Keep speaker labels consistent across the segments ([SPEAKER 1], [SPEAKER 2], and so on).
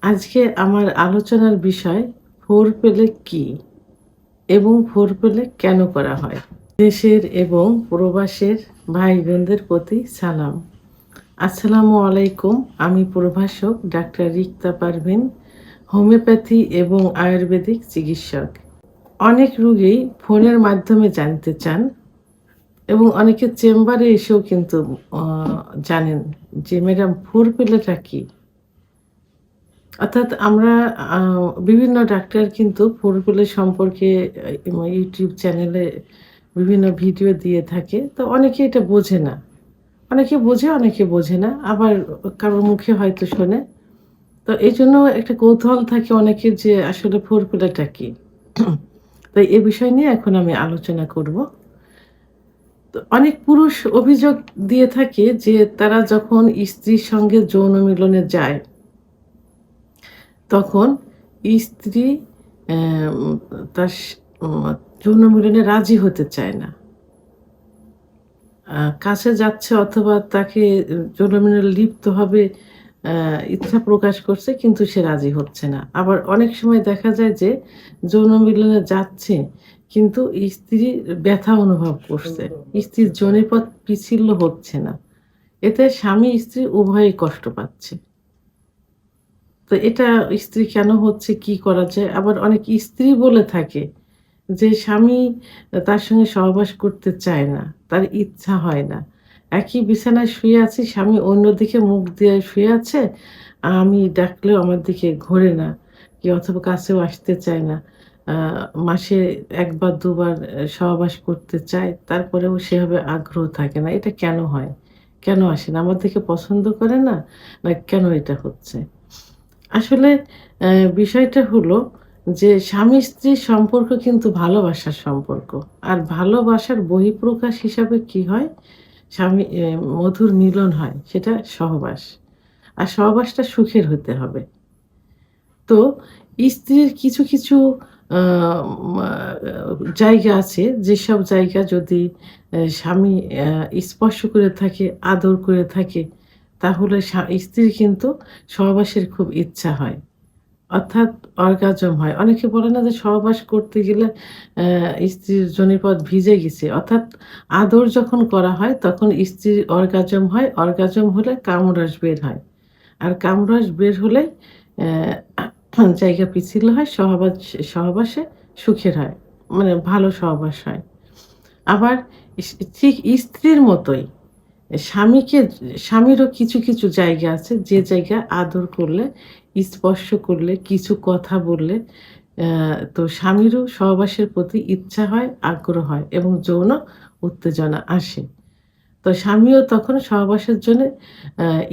[SPEAKER 1] আজকে আমার আলোচনার বিষয় ফোরপ্লে কি এবং ফোরপ্লে কেন করা হয়। দেশের এবং প্রবাসের ভাই বোনদের প্রতি সালাম। আসসালামু আলাইকুম। আমি প্রভাষক ডাক্তার রিক্তা পারভিন, হোমিওপ্যাথি এবং আয়ুর্বেদিক চিকিৎসক। অনেক রোগী ফোনের মাধ্যমে জানতে চান এবং অনেকে চেম্বারে এসেও কিন্তু জানেন যে ম্যাডাম ফোরপ্লেটা কি। অর্থাৎ আমরা আ বিভিন্ন ডাক্তার কিন্তু ফোরপ্লে সম্পর্কে ইউটিউব চ্যানেলে বিভিন্ন ভিডিও দিয়ে থাকে। তো অনেকে এটা বোঝে না। অনেকে বোঝে, অনেকে বোঝে না। আবার কারোর মুখে হয়তো শোনে। তো এজন্য একটা কৌতূহল থাকে অনেকের যে আসলে ফোরপ্লেটা কি? তো এ বিষয় নিয়ে এখন আমি আলোচনা করব। তো অনেক পুরুষ অভিযোগ দিয়ে থাকে যে তারা যখন স্ত্রীর সঙ্গে যৌন মিলনে যায় তখন স্ত্রী অ্যাম তার যৌন মিলনে রাজি হতে চায় না। কাছে যাচ্ছে অথবা তাকে যৌন মিলনে লিপ্ত হবে ইচ্ছা প্রকাশ করছে কিন্তু সে রাজি হচ্ছে না। আবার অনেক সময় দেখা যায় যে যৌন মিলনে যাচ্ছে কিন্তু স্ত্রী ব্যথা অনুভব করছে। স্ত্রীর যোনিপথ পিচ্ছিল হচ্ছে না। এতে স্বামী স্ত্রী উভয়ই কষ্ট পাচ্ছে। তো এটা স্ত্রী কেন হচ্ছে, কি করা যায়? আবার অনেক স্ত্রী বলে থাকে যে স্বামী তার সঙ্গে সহবাস করতে চায় না, তার ইচ্ছা হয় না। একই বিছানায় শুয়ে আছি, স্বামী অন্যদিকে মুখ দিয়ে শুয়ে আছে, আমি ডাকলেও আমার দিকে ঘোরে না, কি অথবা কাছেও আসতে চায় না। আ মাসে ১ বার ২ বার সহবাস করতে চায়, তারপরেও সেভাবে আগ্রহ থাকে না। এটা কেন হয়? কেন আসে না? আমার দিকে পছন্দ করে না? না কেন এটা হচ্ছে? আসলে অ্যা বিষয়টা হলো যে স্বামী-স্ত্রীর সম্পর্ক কিন্তু ভালোবাসার সম্পর্ক। আর ভালোবাসার বহিঃপ্রকাশ হিসাবে কি হয়? স্বামী মধুর মিলন হয়, সেটা সহবাস। আর সহবাসটা সুখের হতে হবে। তো স্ত্রীর কিছু আ মা জায়গা আছে, যেসব জায়গা যদি স্বামী স্পর্শ করে থাকে, আদর করে থাকে, তাহলে স্ত্রীর কিন্তু সহবাসের খুব ইচ্ছা হয়। অর্থাৎ অর্গাজম হয়। অনেকে বলে না যে সহবাস করতে গেলে স্ত্রীর যোনিপথ ভিজে গেছে। অর্থাৎ আদর যখন করা হয় তখন স্ত্রীর অর্গাজম হয়। অর্গাজম হলে কামরস বের হয়। আর কামরস বের হলে জায়গা পিচ্ছিল হয়। সহবাসে সুখের হয়। মানে ভালো সহবাস হয়। আবার ঠিক স্ত্রীর মতোই স্বামীকে স্বামীরও কিছু জায়গা আছে যে জায়গায় আদর করলে, স্পর্শ করলে, কিছু কথা বললে তো স্বামীরও সহবাসের প্রতি ইচ্ছা হয়, আগ্রহ হয় এবং যৌন উত্তেজনা আসে। তো স্বামীও তখন সহবাসের জন্যে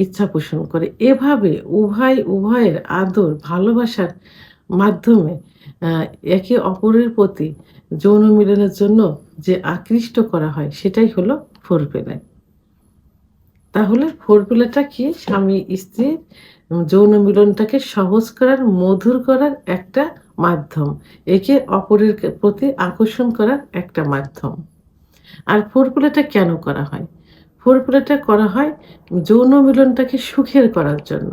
[SPEAKER 1] ইচ্ছা পোষণ করে। এভাবে উভয়ের আদর, ভালোবাসার মাধ্যমে আ একে অপরের প্রতি যৌন মিলনের জন্য যে আকৃষ্ট করা হয় সেটাই হলো ফোরপ্লে। তাহলে ফোরপ্লেটা কি? স্বামী-স্ত্রীর যৌন মিলনটাকে সহজ করার, মধুর করার একটা মাধ্যম। একে অপরের প্রতি আকর্ষণ করার একটা মাধ্যম। আর ফোরপ্লেটা কেন করা হয়? ফোরপ্লেটা করা হয় যৌন মিলনটাকে সুখের করার জন্য।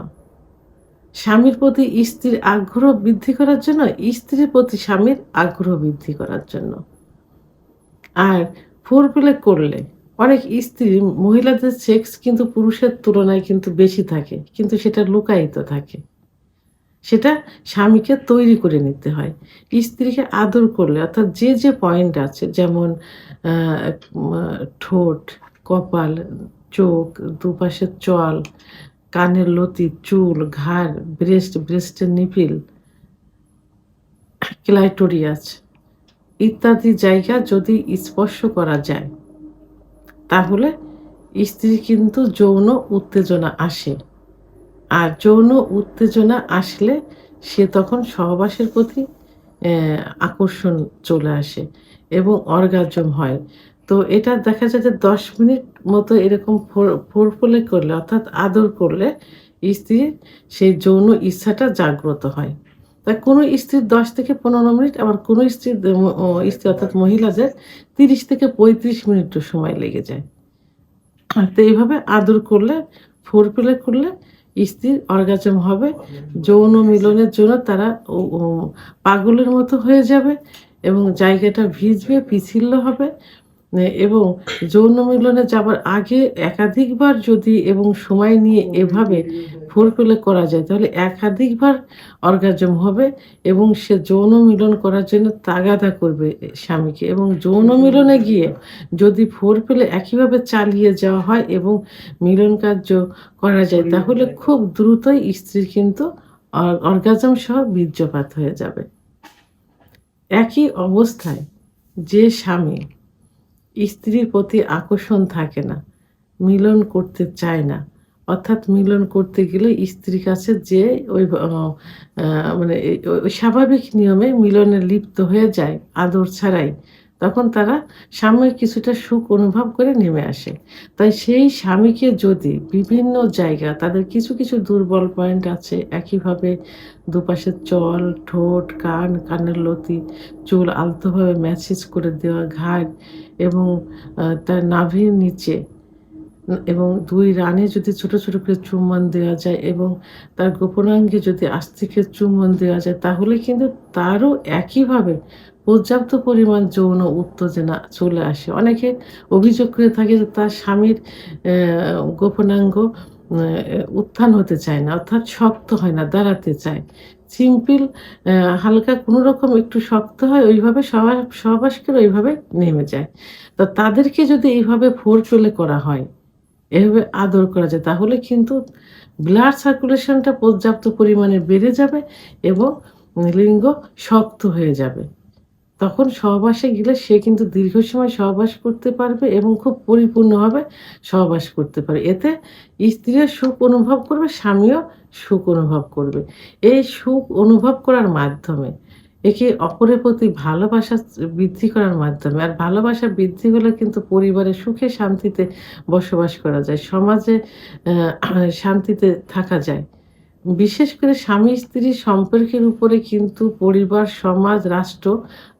[SPEAKER 1] স্বামীর প্রতি স্ত্রীর আগ্রহ বৃদ্ধি করার জন্য, স্ত্রীর প্রতি স্বামীর আগ্রহ বৃদ্ধি করার জন্য। আর ফোরপ্লে করলে অনেক স্ত্রী মহিলাদের সেক্স কিন্তু পুরুষের তুলনায় কিন্তু বেশি থাকে। কিন্তু সেটা লুকায়িত থাকে। সেটা স্বামীকে তৈরি করে নিতে হয়। স্ত্রীকে আদর করলে অর্থাৎ যে পয়েন্ট আছে যেমন আ মা ঠোঁট, কপাল, চোখ, দুপাশের চোয়াল, কানের লতি, চুল, ঘাড়, ব্রেস্টের নিপিল, ক্লাইটোরিয়াস ইত্যাদি জায়গা যদি স্পর্শ করা যায় তাহলে স্ত্রীর কিন্তু যৌন উত্তেজনা আসে। আর যৌন উত্তেজনা আসলে সে তখন সহবাসের প্রতি আকর্ষণ চলে আসে এবং অর্গাজম হয়। তো এটা দেখা যায় যে ১০ মিনিট মতো এরকম ফোরপ্লে করলে অর্থাৎ আদর করলে স্ত্রীর সেই যৌন ইচ্ছাটা জাগ্রত হয়। তা কোনো স্ত্রীর ১০ থেকে ১৫ মিনিট আবার কোনো স্ত্রীর দ ম ও স্ত্রী অর্থাৎ মহিলাদের ৩০ থেকে ৩৫ মিনিটও সময় লেগে যায়। তো এইভাবে আদর করলে, ফোরপ্লে করলে স্ত্রীর অর্গাজম হবে। যৌন মিলনের জন্য তারা পাগলের মতো হয়ে যাবে এবং জায়গাটা ভিজবে, পিচ্ছিল হবে। এবং যৌন মিলনে যাবার আগে একাধিকবার যদি এবং সময় নিয়ে এভাবে ফোরপ্লে করা যায় তাহলে একাধিকবার অর্গাজম হবে এবং সে যৌন মিলন করার জন্য তাগাদা করবে স্বামীকে এবং যৌন মিলনে গিয়ে যদি ফোরপ্লে একইভাবে চালিয়ে যাওয়া হয় এবং মিলন কার্য করা যায় তাহলে খুব দ্রুতই স্ত্রীর কিন্তু অর্গাজম সহ বীর্যপাত হয়ে যাবে। একই অবস্থায় যে স্বামী স্ত্রীর প্রতি আকর্ষণ থাকে না, মিলন করতে চায় না, অর্থাৎ মিলন করতে গেলে স্ত্রীর কাছে যে ওই মানে ওই স্বাভাবিক নিয়মে মিলনে লিপ্ত হয়ে যায় আদর ছাড়াই, তখন তারা সাময়িক কিছুটা সুখ অনুভব করে নেমে আসে। তাই সেই স্বামীকে যদি বিভিন্ন জায়গা তাদের কিছু, কিছু দুর্বল পয়েন্ট আছে, একইভাবে দুপাশের চল, ঠোঁট, কান, কানের লতি, চুল আলতোভাবে ম্যাসাজ করে দেওয়া, ঘাড় এবং তার নাভির নিচে এবং ২ রানে যদি ছোট, ছোট করে চুম্বন দেওয়া যায় এবং তার গোপনাঙ্গে যদি আস্তে করে চুম্বন দেওয়া যায় তাহলে কিন্তু তারও একইভাবে পর্যাপ্ত পরিমাণ যৌন উত্তেজনা চলে আসে। অনেকে অভিযোগ করে থাকে যে তার স্বামীর গোপনাঙ্গ উত্থান হতে চায় না, অর্থাৎ শক্ত হয় না, দাঁড়াতে চায়। সিম্পল হালকা কোনোরকম একটু শক্ত হয় ওইভাবে সহবাস করে ওইভাবে নেমে যায়। তো তাদেরকে যদি এইভাবে ফোরপ্লে করা হয়, এভাবে আদর করা যায় তাহলে কিন্তু ব্লাড সার্কুলেশনটা পর্যাপ্ত পরিমাণে বেড়ে যাবে এবং লিঙ্গ শক্ত হয়ে যাবে। তখন সহবাসে গেলে সে কিন্তু দীর্ঘ সময় সহবাস করতে পারবে এবং খুব পরিপূর্ণভাবে সহবাস করতে পারে। এতে স্ত্রীও সুখ অনুভব করবে, স্বামীও সুখ অনুভব করবে। এই সুখ অনুভব করার মাধ্যমে একে অপরের প্রতি ভালোবাসা বৃদ্ধি করার মাধ্যমে আর ভালোবাসা বৃদ্ধি হলে কিন্তু পরিবারে সুখে শান্তিতে বসবাস করা যায়। সমাজে শান্তিতে থাকা যায়। বিশেষ করে স্বামী-স্ত্রীর সম্পর্কের উপরে কিন্তু পরিবার, সমাজ, রাষ্ট্র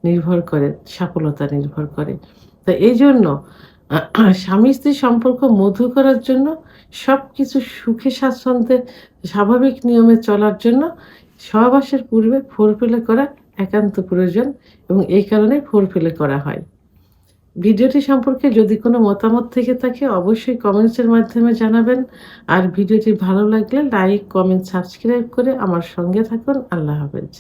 [SPEAKER 1] নির্ভর করে, সফলতা নির্ভর করে। তো এইজন্য স্বামী-স্ত্রীর সম্পর্ক মধুর করার জন্য সবকিছু সুখে স্বাচ্ছন্দ্যে স্বাভাবিক নিয়মে চলার জন্য সহবাসের পূর্বে ফোরপ্লে করা একান্ত প্রয়োজন এবং এই কারণেই ফোরপ্লে করা হয়। ভিডিওটি সম্পর্কে যদি কোনো মতামত থেকে থাকে অবশ্যই কমেন্টসের মাধ্যমে জানাবেন। আর ভিডিওটি ভালো লাগলে লাইক, কমেন্ট, সাবস্ক্রাইব করে আমার সঙ্গে থাকুন। আল্লাহ হাফেজ।